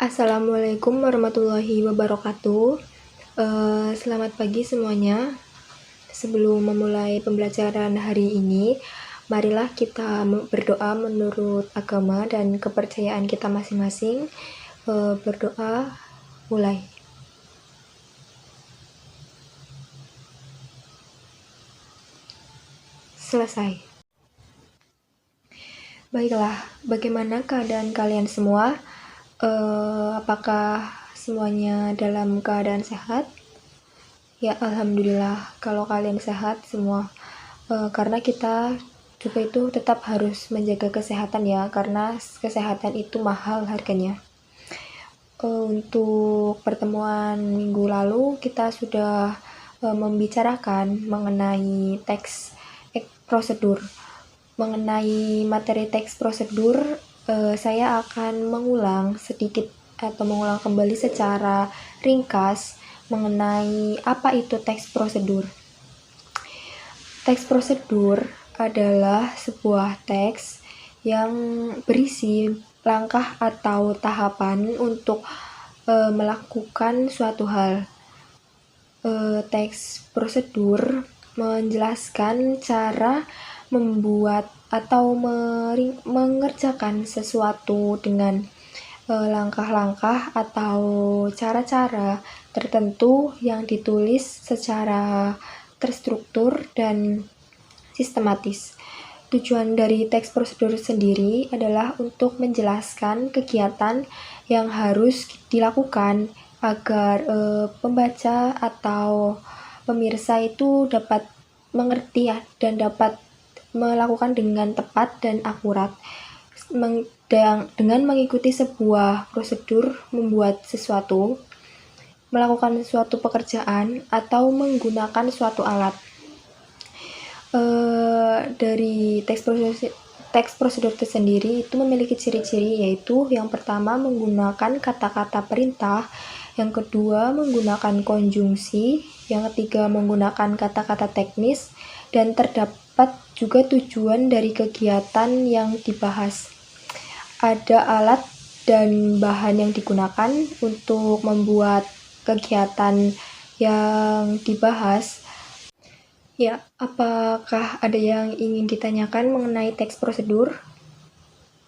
Assalamualaikum warahmatullahi wabarakatuh. Selamat pagi semuanya. Sebelum memulai pembelajaran hari ini, marilah kita berdoa menurut agama dan kepercayaan kita masing-masing. Berdoa, mulai. Selesai. Baiklah, bagaimana keadaan kalian semua? Apakah semuanya dalam keadaan sehat? Ya, alhamdulillah kalau kalian sehat semua. Karena kita juga itu tetap harus menjaga kesehatan ya, karena kesehatan itu mahal harganya. Untuk pertemuan minggu lalu kita sudah membicarakan mengenai teks prosedur. Mengenai materi teks prosedur, saya akan mengulang sedikit atau mengulang kembali secara ringkas mengenai apa itu teks prosedur. Teks prosedur adalah sebuah teks yang berisi langkah atau tahapan untuk melakukan suatu hal. Teks prosedur menjelaskan cara membuat atau mengerjakan sesuatu dengan langkah-langkah atau cara-cara tertentu yang ditulis secara terstruktur dan sistematis. Tujuan dari teks prosedur sendiri adalah untuk menjelaskan kegiatan yang harus dilakukan agar pembaca atau pemirsa itu dapat mengerti dan dapat melakukan dengan tepat dan akurat dengan mengikuti sebuah prosedur membuat sesuatu, melakukan suatu pekerjaan, atau menggunakan suatu alat. Dari teks prosedur itu sendiri itu memiliki ciri-ciri, yaitu yang pertama menggunakan kata-kata perintah, yang kedua menggunakan konjungsi, yang ketiga menggunakan kata-kata teknis, dan terdapat juga tujuan dari kegiatan yang dibahas. Ada alat dan bahan yang digunakan untuk membuat kegiatan yang dibahas. Ya, apakah ada yang ingin ditanyakan mengenai teks prosedur?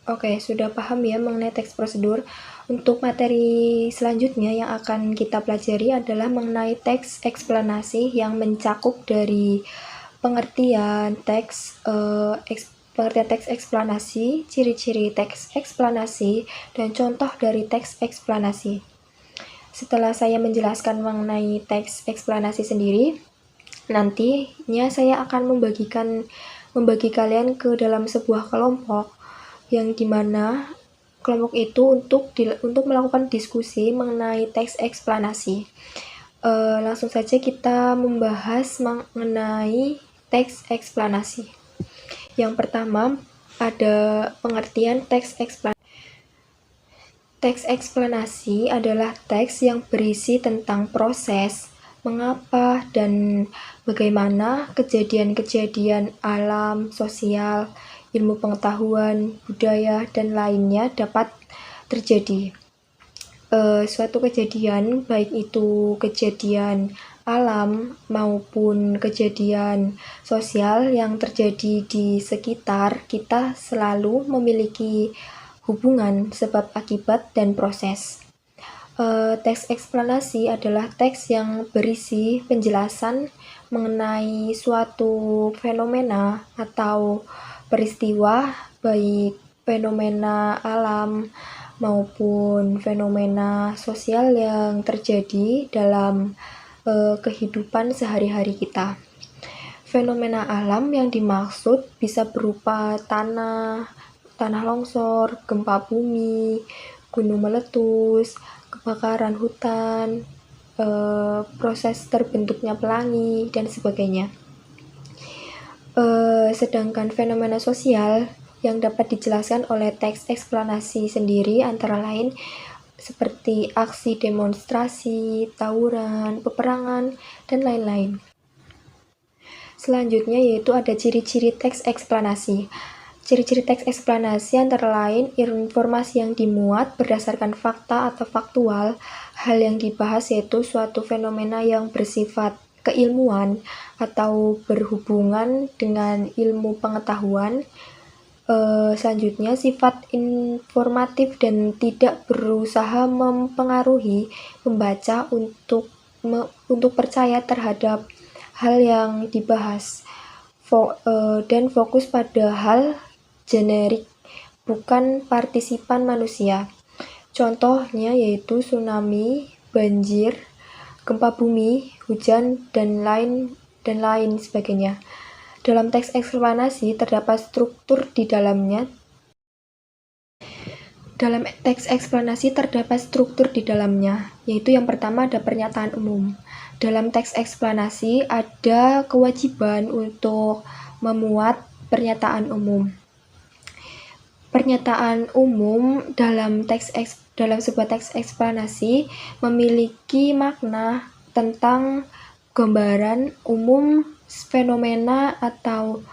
Oke, sudah paham ya mengenai teks prosedur. Untuk materi selanjutnya yang akan kita pelajari adalah mengenai teks eksplanasi yang mencakup dari pengertian teks eksplanasi, ciri-ciri teks eksplanasi, dan contoh dari teks eksplanasi. Setelah saya menjelaskan mengenai teks eksplanasi sendiri, nantinya saya akan membagi kalian ke dalam sebuah kelompok yang dimana kelompok itu untuk melakukan diskusi mengenai teks eksplanasi. Langsung saja kita membahas mengenai teks eksplanasi. Yang pertama ada pengertian teks eksplanasi. Teks eksplanasi adalah teks yang berisi tentang proses, mengapa dan bagaimana kejadian-kejadian alam, sosial, ilmu pengetahuan, budaya, dan lainnya dapat terjadi. Suatu kejadian, baik itu kejadian alam maupun kejadian sosial yang terjadi di sekitar kita selalu memiliki hubungan sebab akibat dan proses. Teks eksplanasi adalah teks yang berisi penjelasan mengenai suatu fenomena atau peristiwa, baik fenomena alam maupun fenomena sosial yang terjadi dalam kehidupan sehari-hari kita. Fenomena alam yang dimaksud bisa berupa tanah longsor, gempa bumi, gunung meletus, kebakaran hutan, proses terbentuknya pelangi, dan sebagainya. Sedangkan fenomena sosial yang dapat dijelaskan oleh teks eksplanasi sendiri antara lain seperti aksi demonstrasi, tawuran, peperangan, dan lain-lain. Selanjutnya yaitu ada ciri-ciri teks eksplanasi. Ciri-ciri teks eksplanasi antara lain informasi yang dimuat berdasarkan fakta atau faktual. Hal yang dibahas yaitu suatu fenomena yang bersifat keilmuan atau berhubungan dengan ilmu pengetahuan. Selanjutnya, sifat informatif dan tidak berusaha mempengaruhi pembaca untuk percaya terhadap hal yang dibahas, dan fokus pada hal generik, bukan partisipan manusia. Contohnya yaitu tsunami, banjir, gempa bumi, hujan, dan lain sebagainya. Dalam teks eksplanasi terdapat struktur di dalamnya. Dalam teks eksplanasi terdapat struktur di dalamnya, yaitu yang pertama ada pernyataan umum. Dalam teks eksplanasi ada kewajiban untuk memuat pernyataan umum. Pernyataan umum dalam sebuah teks eksplanasi memiliki makna tentang gambaran umum fenomena atau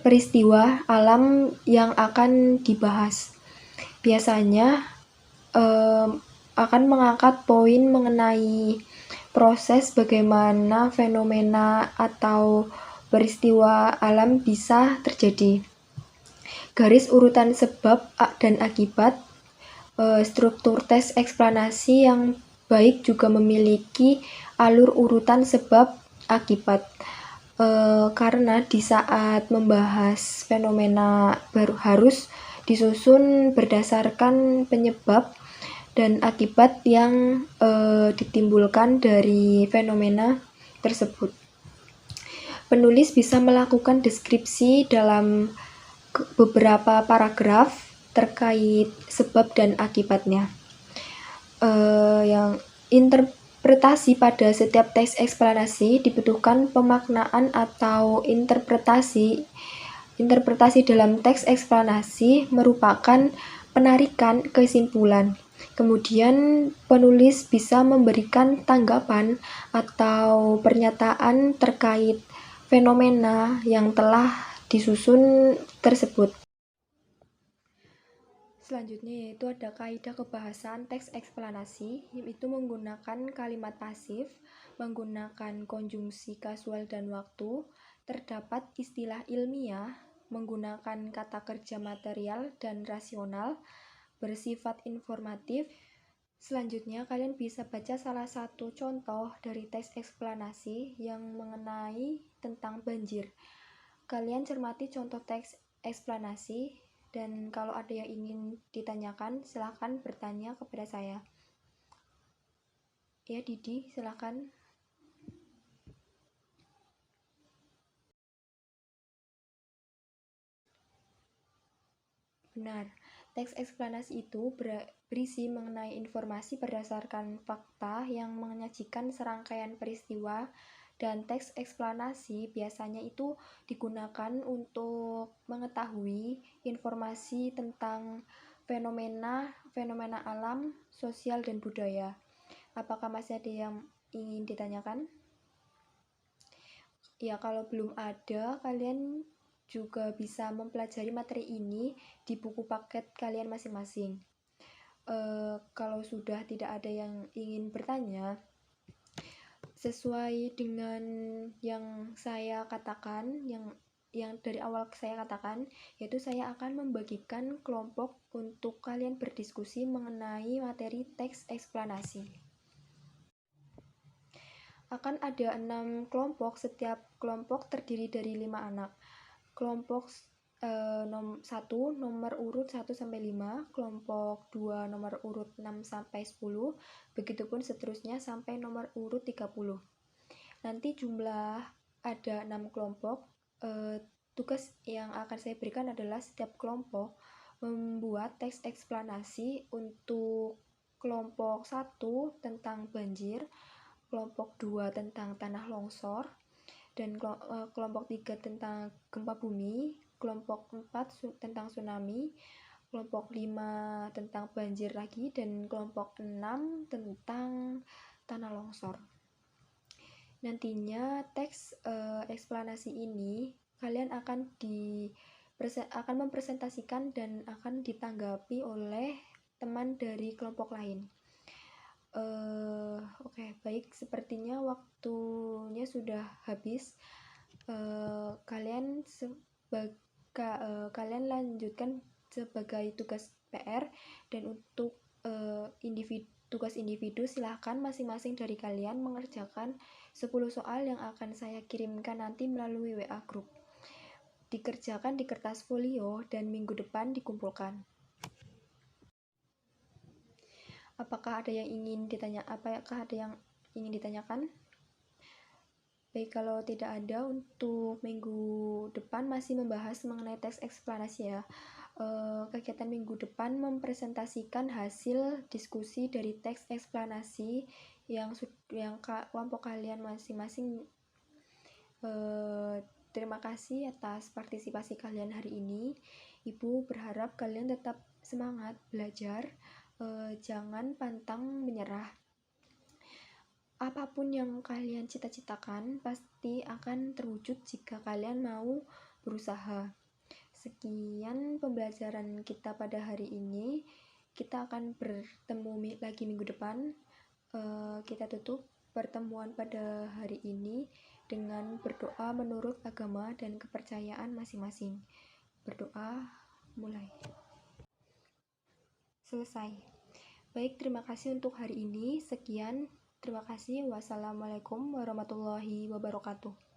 peristiwa alam yang akan dibahas. Biasanya akan mengangkat poin mengenai proses bagaimana fenomena atau peristiwa alam bisa terjadi. Garis urutan sebab dan akibat. Struktur teks eksplanasi yang baik juga memiliki alur urutan sebab akibat. Karena di saat membahas fenomena harus disusun berdasarkan penyebab dan akibat yang ditimbulkan dari fenomena tersebut. Penulis bisa melakukan deskripsi dalam beberapa paragraf terkait sebab dan akibatnya. Yang interpretasi pada setiap teks eksplanasi dibutuhkan pemaknaan atau interpretasi dalam teks eksplanasi merupakan penarikan kesimpulan. Kemudian penulis bisa memberikan tanggapan atau pernyataan terkait fenomena yang telah disusun tersebut. Selanjutnya yaitu ada kaidah kebahasan teks eksplanasi, yaitu menggunakan kalimat pasif, menggunakan konjungsi kasual dan waktu, terdapat istilah ilmiah, menggunakan kata kerja material dan rasional, bersifat informatif. Selanjutnya kalian bisa baca salah satu contoh dari teks eksplanasi yang mengenai tentang banjir. Kalian cermati contoh teks eksplanasi, dan kalau ada yang ingin ditanyakan, silakan bertanya kepada saya. Ya, Didi, silakan. Benar, teks eksplanasi itu berisi mengenai informasi berdasarkan fakta yang menyajikan serangkaian peristiwa, dan teks eksplanasi biasanya itu digunakan untuk mengetahui informasi tentang fenomena alam, sosial, dan budaya. Apakah masih ada yang ingin ditanyakan? Ya, kalau belum ada, kalian juga bisa mempelajari materi ini di buku paket kalian masing-masing. Kalau sudah tidak ada yang ingin bertanya, sesuai dengan yang saya katakan, yang dari awal saya katakan, yaitu saya akan membagikan kelompok untuk kalian berdiskusi mengenai materi teks eksplanasi. Akan ada 6 kelompok, setiap kelompok terdiri dari 5 anak. Kelompok 1 nomor urut 1-5, kelompok 2 nomor urut 6-10, begitupun seterusnya sampai nomor urut 30. Nanti jumlah ada 6 kelompok. Tugas yang akan saya berikan adalah setiap kelompok membuat teks eksplanasi. Untuk kelompok 1 tentang banjir, kelompok 2 tentang tanah longsor, dan kelompok 3 tentang gempa bumi, kelompok 4 tentang tsunami, kelompok 5 tentang banjir lagi, dan kelompok 6 tentang tanah longsor. Nantinya teks eksplanasi ini kalian akan akan mempresentasikan dan akan ditanggapi oleh teman dari kelompok lain. Oke, baik, sepertinya waktunya sudah habis. Kalian lanjutkan sebagai tugas PR, dan untuk tugas individu silahkan masing-masing dari kalian mengerjakan 10 soal yang akan saya kirimkan nanti melalui WA group. Dikerjakan di kertas folio dan minggu depan dikumpulkan. Apakah ada yang ingin ditanyakan? Baik, kalau tidak ada, untuk minggu depan masih membahas mengenai teks eksplanasi ya. Kegiatan minggu depan mempresentasikan hasil diskusi dari teks eksplanasi yang kelompok kalian masing-masing. Terima kasih atas partisipasi kalian hari ini. Ibu berharap kalian tetap semangat belajar, jangan pantang menyerah. Apapun yang kalian cita-citakan pasti akan terwujud jika kalian mau berusaha. Sekian pembelajaran kita pada hari ini. Kita akan bertemu lagi minggu depan. Kita tutup pertemuan pada hari ini dengan berdoa menurut agama dan kepercayaan masing-masing. Berdoa, mulai. Selesai. Baik, terima kasih untuk hari ini. Sekian. Terima kasih. Wassalamualaikum warahmatullahi wabarakatuh.